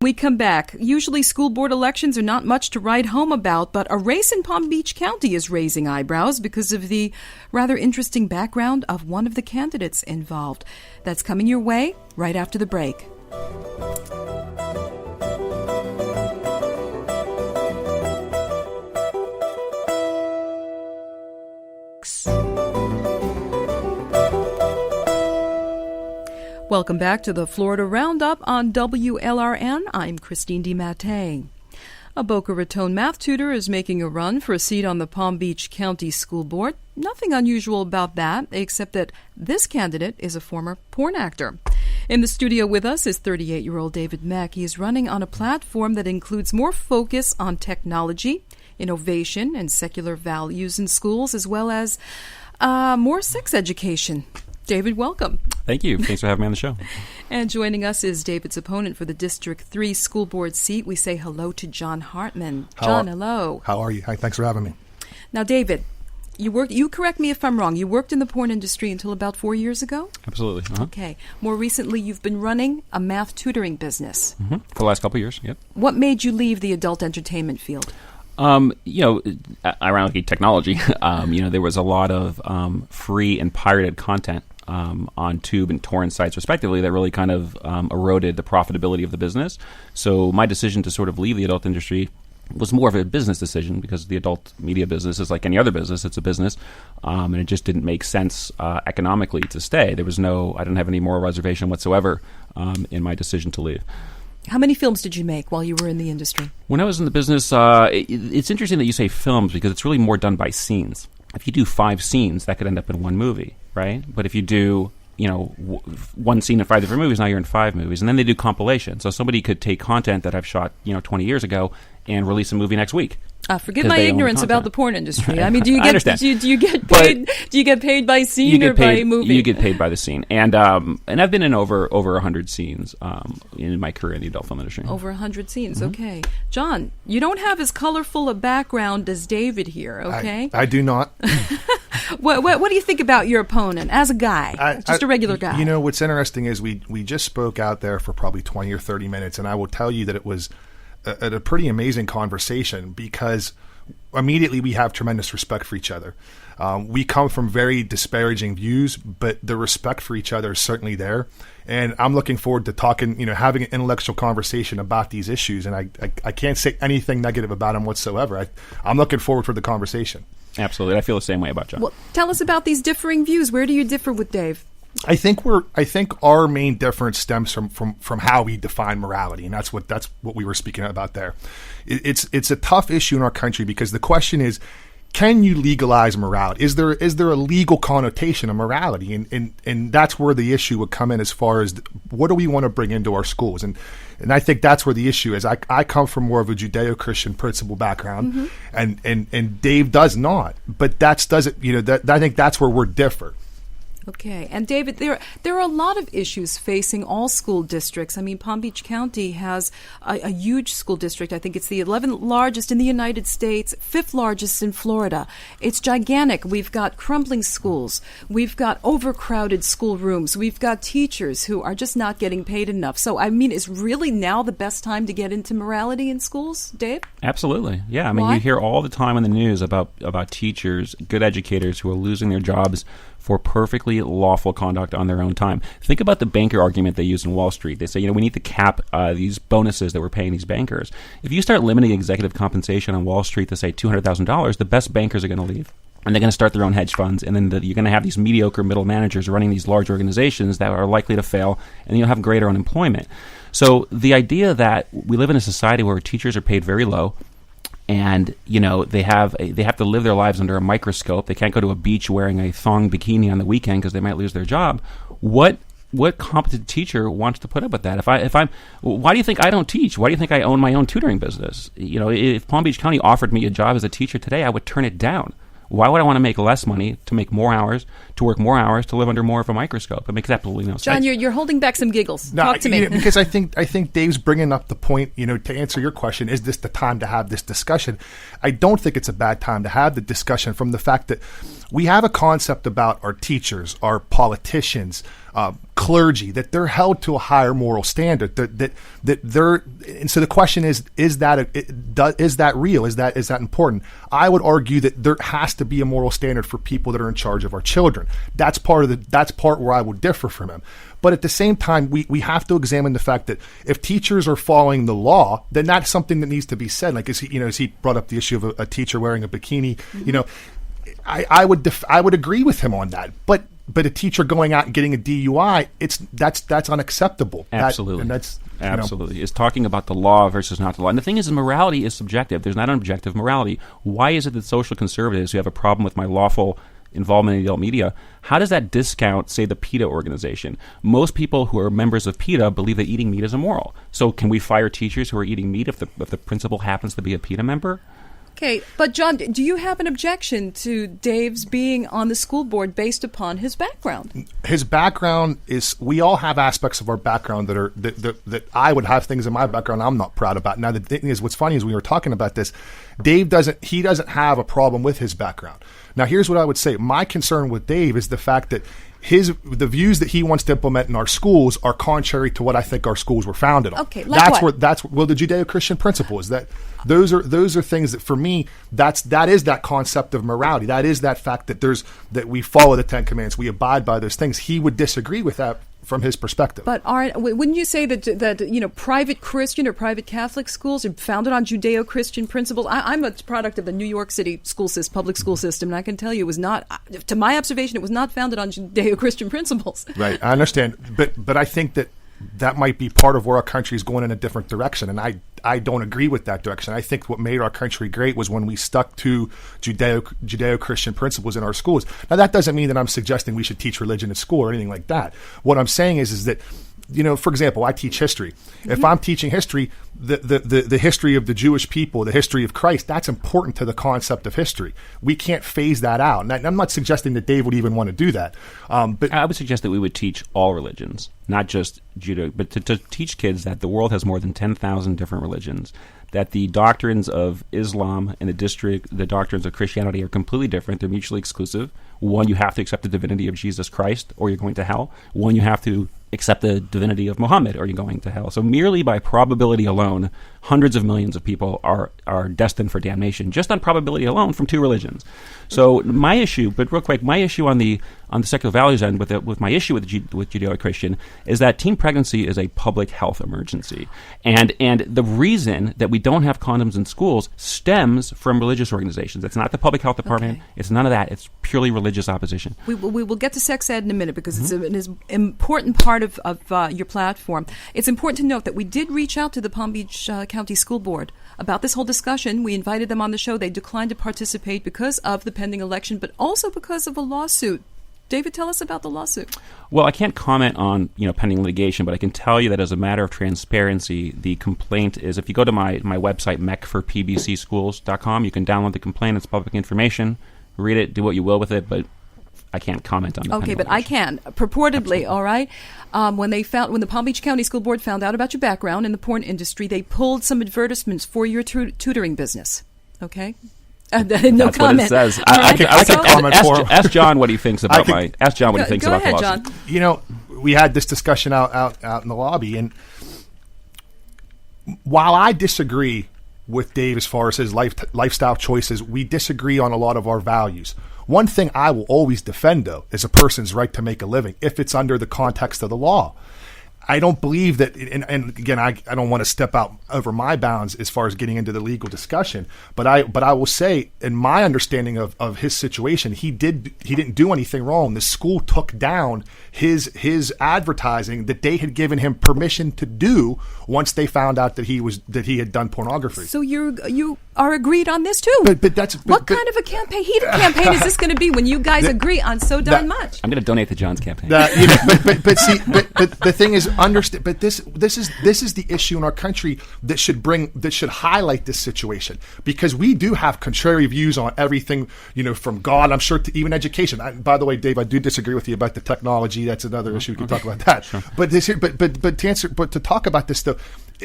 We come back. Usually school board elections are not much to write home about, but a race in Palm Beach County is raising eyebrows because of the rather interesting background of one of the candidates involved. That's coming your way right after the break. Welcome back to the Florida Roundup on WLRN. I'm Christine DiMattei. A Boca Raton math tutor is making a run for a seat on the Palm Beach County School Board. Nothing unusual about that, except that this candidate is a former porn actor. In the studio with us is 38-year-old David Mech. He is running on a platform that includes more focus on technology, innovation, and secular values in schools, as well as more sex education. David, welcome. Thank you. Thanks for having me on the show. And joining us is David's opponent for the District 3 school board seat. We say hello to John Hartman. John, hello. How are you? Hi, thanks for having me. Now, David, you correct me if I'm wrong. You worked in the porn industry until about 4 years ago? Absolutely. Uh-huh. Okay. More recently, you've been running a math tutoring business. Mm-hmm. For the last couple of years, yep. What made you leave the adult entertainment field? Ironically, technology. There was a lot of free and pirated content on tube and torrent sites, respectively, that really kind of eroded the profitability of the business. So my decision to sort of leave the adult industry was more of a business decision, because the adult media business is like any other business. It's a business, and it just didn't make sense economically to stay. I didn't have any moral reservation whatsoever in my decision to leave. How many films did you make while you were in the industry? When I was in the business, it's interesting that you say films, because it's really more done by scenes. If you do 5 scenes, that could end up in one movie, right? But if you do, one scene in 5 different movies, now you're in 5 movies. And then they do compilation. So somebody could take content that I've shot, 20 years ago and release a movie next week. Forgive my ignorance about the porn industry. I mean, do you get paid by scene or by movie? You get paid by the scene, and I've been in over 100 scenes in my career in the adult film industry. Over 100 scenes, okay. John, you don't have as colorful a background as David here, okay? I do not. What do you think about your opponent as a guy, just a regular guy? What's interesting is we just spoke out there for probably 20 or 30 minutes, and I will tell you that it was a pretty amazing conversation, because immediately we have tremendous respect for each other. We come from very disparaging views, but the respect for each other is certainly there. And I'm looking forward to talking, having an intellectual conversation about these issues. And I can't say anything negative about them whatsoever. I'm looking forward for the conversation. Absolutely. I feel the same way about John. Well, tell us about these differing views. Where do you differ with Dave? I think our main difference stems from how we define morality, and that's what we were speaking about there. It's a tough issue in our country, because the question is, can you legalize morality? Is there a legal connotation of morality? And that's where the issue would come in, as far as what do we want to bring into our schools? And I think that's where the issue is. I come from more of a Judeo-Christian principle background, and Dave does not. But I think that's where we're different. Okay. And David, there are a lot of issues facing all school districts. I mean, Palm Beach County has a huge school district. I think it's the 11th largest in the United States, 5th largest in Florida. It's gigantic. We've got crumbling schools. We've got overcrowded schoolrooms. We've got teachers who are just not getting paid enough. So, I mean, is really now the best time to get into morality in schools, Dave? Absolutely. Yeah. I mean, Why? You hear all the time in the news about teachers, good educators, who are losing their jobs for perfectly lawful conduct on their own time. Think about the banker argument they use in Wall Street. They say, we need to cap these bonuses that we're paying these bankers. If you start limiting executive compensation on Wall Street to, say, $200,000, the best bankers are going to leave. And they're going to start their own hedge funds, and then you're going to have these mediocre middle managers running these large organizations that are likely to fail, and you'll have greater unemployment. So the idea that we live in a society where teachers are paid very low, and they have to live their lives under a microscope. They can't go to a beach wearing a thong bikini on the weekend because they might lose their job. What competent teacher wants to put up with that? Why do you think I don't teach? Why do you think I own my own tutoring business? If Palm Beach County offered me a job as a teacher today, I would turn it down. Why would I want to make less money, to make more hours, to work more hours, to live under more of a microscope? It makes absolutely no sense. John, you're holding back some giggles. Talk to me. Because I think Dave's bringing up the point, to answer your question, is this the time to have this discussion? I don't think it's a bad time to have the discussion, from the fact that we have a concept about our teachers, our politicians, clergy, that they're held to a higher moral standard. That they're, and so the question is that real? Is that important? I would argue that there has to be a moral standard for people that are in charge of our children. That's part where I would differ from him. But at the same time, we have to examine the fact that if teachers are following the law, then that's something that needs to be said. Like, as he brought up the issue of a teacher wearing a bikini, I would agree with him on that. But a teacher going out and getting a DUI, that's unacceptable. Absolutely. Absolutely. It's talking about the law versus not the law. And the thing is, morality is subjective. There's not an objective morality. Why is it that social conservatives who have a problem with my lawful involvement in the adult media, how does that discount, say, the PETA organization? Most people who are members of PETA believe that eating meat is immoral. So can we fire teachers who are eating meat if the principal happens to be a PETA member? Okay, but John, do you have an objection to Dave's being on the school board based upon his background? His background is, we all have aspects of our background that I would have things in my background I'm not proud about. Now, the thing is, what's funny is we were talking about this, Dave doesn't have a problem with his background. Now, here's what I would say. My concern with Dave is the fact that the views that he wants to implement in our schools are contrary to what I think our schools were founded on. Okay, like what? The Judeo-Christian principle is that those are things that, for me, that is that concept of morality. That is that fact that we follow the Ten Commandments, we abide by those things. He would disagree with that from his perspective. But wouldn't you say that private Christian or private Catholic schools are founded on Judeo-Christian principles? I'm a product of the New York City public school system, and I can tell you it was not, to my observation, it was not founded on Judeo-Christian principles. Right, I understand, but I think that might be part of where our country is going in a different direction, and I don't agree with that direction. I think what made our country great was when we stuck to Judeo-Christian principles in our schools. Now, that doesn't mean that I'm suggesting we should teach religion at school or anything like that. What I'm saying is that, for example, I teach history. Mm-hmm. If I'm teaching history, the history of the Jewish people, the history of Christ, that's important to the concept of history. We can't phase that out. And I'm not suggesting that Dave would even want to do that. But I would suggest that we would teach all religions, not just Judaism, but to teach kids that the world has more than 10,000 different religions, that the doctrines of Islam and the doctrines of Christianity are completely different. They're mutually exclusive. One, you have to accept the divinity of Jesus Christ or you're going to hell. One, you have to accept the divinity of Muhammad or you're going to hell. So merely by probability alone, hundreds of millions of people are destined for damnation, just on probability alone, from two religions. So my issue, but real quick, my issue on the secular values end with my issue with Judeo-Christian is that teen pregnancy is a public health emergency. And the reason that we don't have condoms in schools stems from religious organizations. It's not the public health department. Okay. It's none of that. It's purely religious opposition. We will get to sex ed in a minute because mm-hmm. it's an important part of your platform. It's important to note that we did reach out to the Palm Beach County School Board about this whole discussion. We invited them on the show. They declined to participate because of the pending election, but also because of a lawsuit. David, tell us about the lawsuit. Well, I can't comment on pending litigation, but I can tell you that as a matter of transparency, the complaint is, if you go to my website, mechforpbcschools.com, you can download the complaint. It's public information. Read it, do what you will with it, but I can't comment on the Okay, but I can. Purportedly, Absolutely. All right. When the Palm Beach County School Board found out about your background in the porn industry, they pulled some advertisements for your tutoring business. Okay? No That's comment. What it says. I can comment for him. Ask John what he thinks about Ask John what he thinks about ahead, the lawsuit. John. We had this discussion out in the lobby, and while I disagree with Dave as far as his lifestyle choices, we disagree on a lot of our values. One thing I will always defend, though, is a person's right to make a living if it's under the context of the law. I don't believe that, and again, I don't want to step out over my bounds as far as getting into the legal discussion, but I will say, in my understanding of his situation, he didn't do anything wrong. The school took down his advertising that they had given him permission to do once they found out that he had done pornography. So you are agreed on this too. But what kind of a heated campaign is this going to to be when you guys agree on so darn much? I'm going to donate to John's campaign. But the thing is, understand. But this is the issue in our country that should highlight this situation, because we do have contrary views on everything, from God, I'm sure, to even education. By the way, Dave, I do disagree with you about the technology. That's another issue. We can talk about that. Sure. But to talk about this though,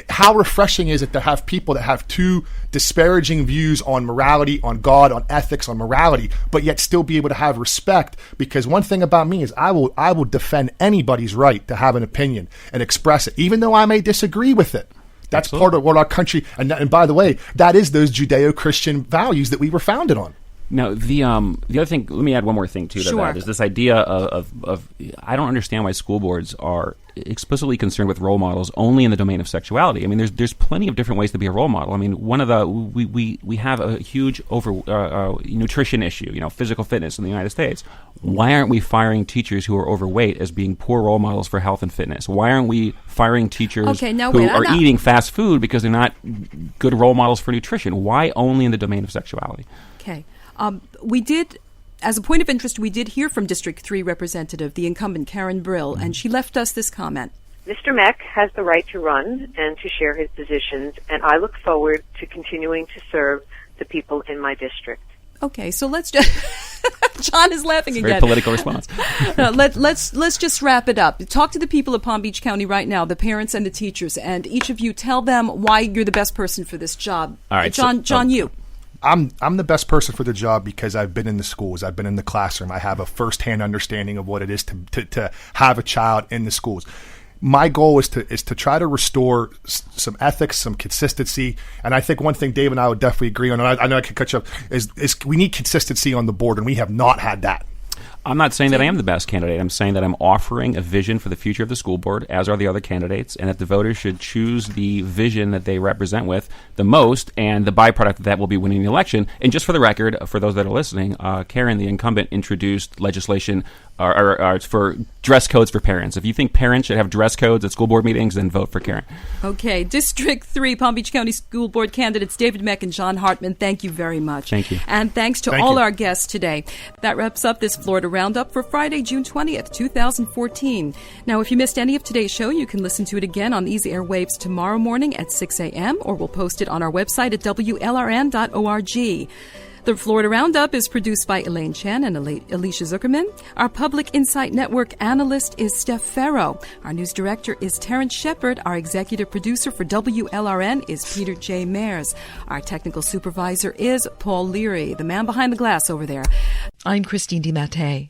how refreshing is it to have people that have two disparaging views on morality, on God, on ethics, on morality, but yet still be able to have respect? Because one thing about me is I will defend anybody's right to have an opinion and express it, even though I may disagree with it. That's Absolutely. part of what our country, and by the way, that is those Judeo-Christian values that we were founded on. Now, the other thing, let me add one more thing to that, is this idea of I don't understand why school boards are explicitly concerned with role models only in the domain of sexuality. I mean, there's plenty of different ways to be a role model. I mean, one of the we have a huge nutrition issue, physical fitness in the United States. Why aren't we firing teachers who are overweight as being poor role models for health and fitness? Why aren't we firing teachers who are eating fast food because they're not good role models for nutrition? Why only in the domain of sexuality? Okay. We did, as a point of interest, we did hear from District 3 representative, the incumbent Karen Brill, and she left us this comment. Mr. Mech has the right to run and to share his positions, and I look forward to continuing to serve the people in my district. Okay, so let's just... John is laughing again. Very political response. Let's just wrap it up. Talk to the people of Palm Beach County right now, the parents and the teachers, and each of you tell them why you're the best person for this job. All right, John, you. I'm the best person for the job because I've been in the schools. I've been in the classroom. I have a firsthand understanding of what it is to have a child in the schools. My goal is to try to restore some ethics, some consistency. And I think one thing Dave and I would definitely agree on, and I know I could cut you up, is we need consistency on the board, and we have not had that. I'm not saying that I am the best candidate. I'm saying that I'm offering a vision for the future of the school board, as are the other candidates, and that the voters should choose the vision that they represent with the most, and the byproduct of that will be winning the election. And just for the record, for those that are listening, Karen, the incumbent, introduced legislation for dress codes for parents. If you think parents should have dress codes at school board meetings, then vote for Karen. Okay. District 3 Palm Beach County School Board candidates David Mech and John Hartman, thank you very much. Thank you. And thanks to all our guests today. That wraps up this Florida Roundup for Friday, June 20th, 2014. Now, if you missed any of today's show, you can listen to it again on these airwaves tomorrow morning at 6 a.m., or we'll post it on our website at WLRN.org. The Florida Roundup is produced by Elaine Chan and Alicia Zuckerman. Our Public Insight Network analyst is Steph Farrow. Our news director is Terrence Shepard. Our executive producer for WLRN is Peter J. Mayers. Our technical supervisor is Paul Leary, the man behind the glass over there. I'm Christine DiMattei.